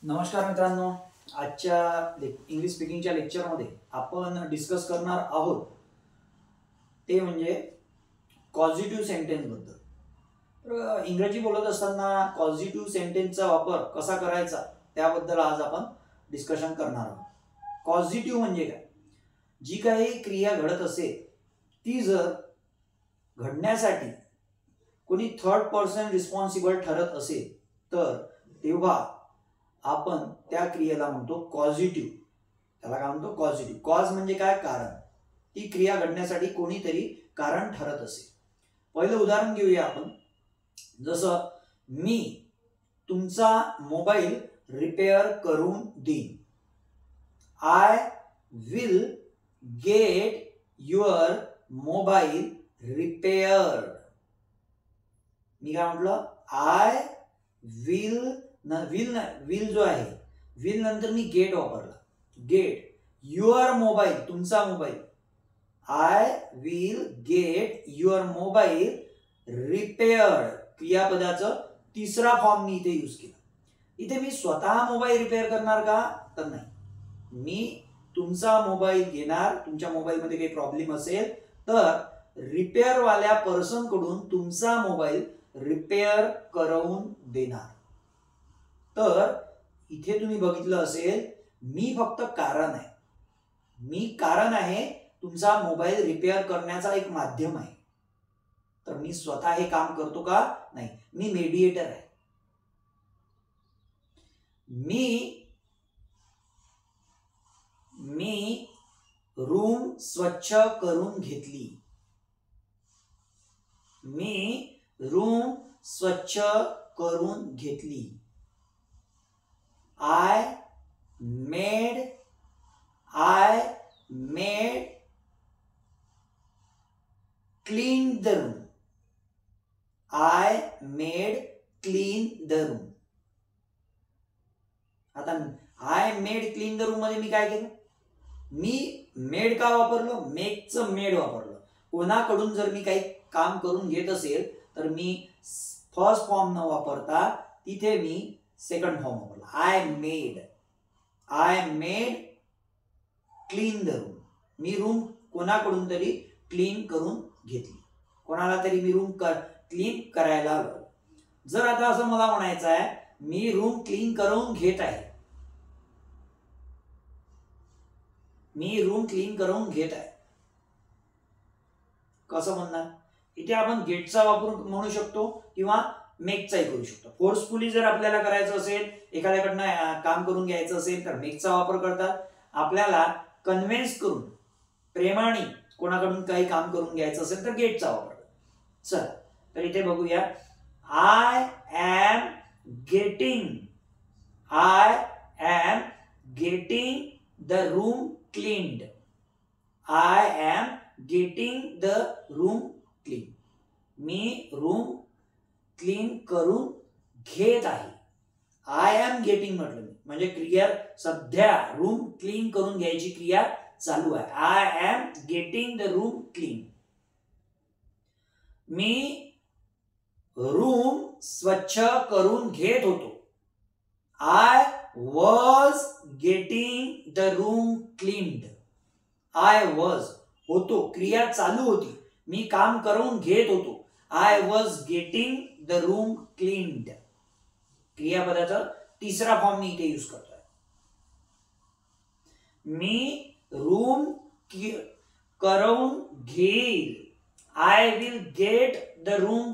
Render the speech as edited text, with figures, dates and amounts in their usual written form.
नमस्कार मित्रांनो, आजच्या इंग्लिश स्पीकिंगच्या लेक्चरमध्ये आपण डिस्कस करणार आहोत ते म्हणजे पॉझिटिव्ह सेंटेन्स बद्दल. तर इंग्रजी बोलत असताना पॉझिटिव्ह सेंटेन्सचा वापर कसा करायचा त्याबद्दल आज आपण डिस्कशन करणार आहोत. पॉझिटिव्ह म्हणजे काय? जी काही क्रिया घडत असेल ती जर घडण्यासाठी कोणी थर्ड पर्सन रिस्पॉन्सिबल ठरत असेल तर तेव्हा आपण त्या क्रियेला म्हणतो पॉझिटिव्ह. त्याला काय म्हणतो? पॉझिटिव्ह. कॉज म्हणजे काय? कारण. ती क्रिया घडण्यासाठी कोणीतरी कारण ठरत असेल. पहिलं उदाहरण घेऊया आपण. जसं मी तुमचा मोबाईल रिपेअर करून देईन. I will get your mobile repaired. मी काय म्हटलं? आय विल विल जो आहे, विल नंतर मी गेट वापरला. गेट युअर मोबाईल, तुमचा mobile. I will get your mobile repaired. क्रियापदाचं तिसरा फॉर्म मी इथे यूज केला. इथे मी स्वतः मोबाईल रिपेअर करणार का? तर नाही. मी तुमचा मोबाईल घेणार. तुमच्या मोबाईलमध्ये काही प्रॉब्लेम असेल तर रिपेअर वाल्या पर्सन कडून तुमचा मोबाईल रिपेअर करून देणार. तर इथे तुम्ही बघितलं असेल, मी फक्त कारण आहे. मी कारण आहे, तुमचा मोबाईल रिपेअर करण्याचा एक माध्यम आहे. तर मी स्वतः हे काम करतो का? नाही. मी मेडिएटर आहे. मी रूम स्वच्छ करून घेतली. मी रूम स्वच्छ करून घेतली. I made clean the room. I made clean the room. आता I made clean the room मध्ये मी काय केलं? मी मेड का वापरलं? मेकचं मेड वापरलं. कोणाकडून जर मी काही काम करून घेत असेल तर मी फर्स्ट फॉर्म न वापरता तिथे मी सेकंड फॉर्म वापरला. I made clean the room. Me room कोणाकडून तरी क्लीन करून घेतली. कोणाला तरी मी रूम क्लीन करायला लावलं. जर आता असं मला म्हणायचं आहे, मी रूम क्लीन करून घेत आहे. मी रूम क्लीन करून घेत आहे. कसं म्हणणार? इथे आपण गेटचा वापर म्हणू शकतो किंवा मेकचाही करू शकतो. फोर्सफुली जर आपल्याला करायचं असेल, एखाद्याकडनं काम करून घ्यायचं असेल तर मेकचा वापर करतात. आपल्याला कन्व्हिन्स करून, प्रेमाने कोणाकडून काही काम करून घ्यायचं असेल तर गेटचा वापर करतात. चला, तर इथे बघूया. I am getting the room cleaned. I am getting the room clean. मी रूम क्लीन करून घेत आहे. आय एम गेटिंग म्हटलं मी, म्हणजे क्रिया सध्या रूम क्लीन करून घ्यायची क्रिया चालू आहे. I am getting the room clean. मी रूम स्वच्छ करून घेत होतो. I was getting the room cleaned. I was होतो, क्रिया चालू होती. मी काम करून घेत होतो. I was getting the room cleaned. क्रियापदाचा तिसरा फॉर्म मी इथे यूज करतोय. मी रूम करून घेईल. I will get the room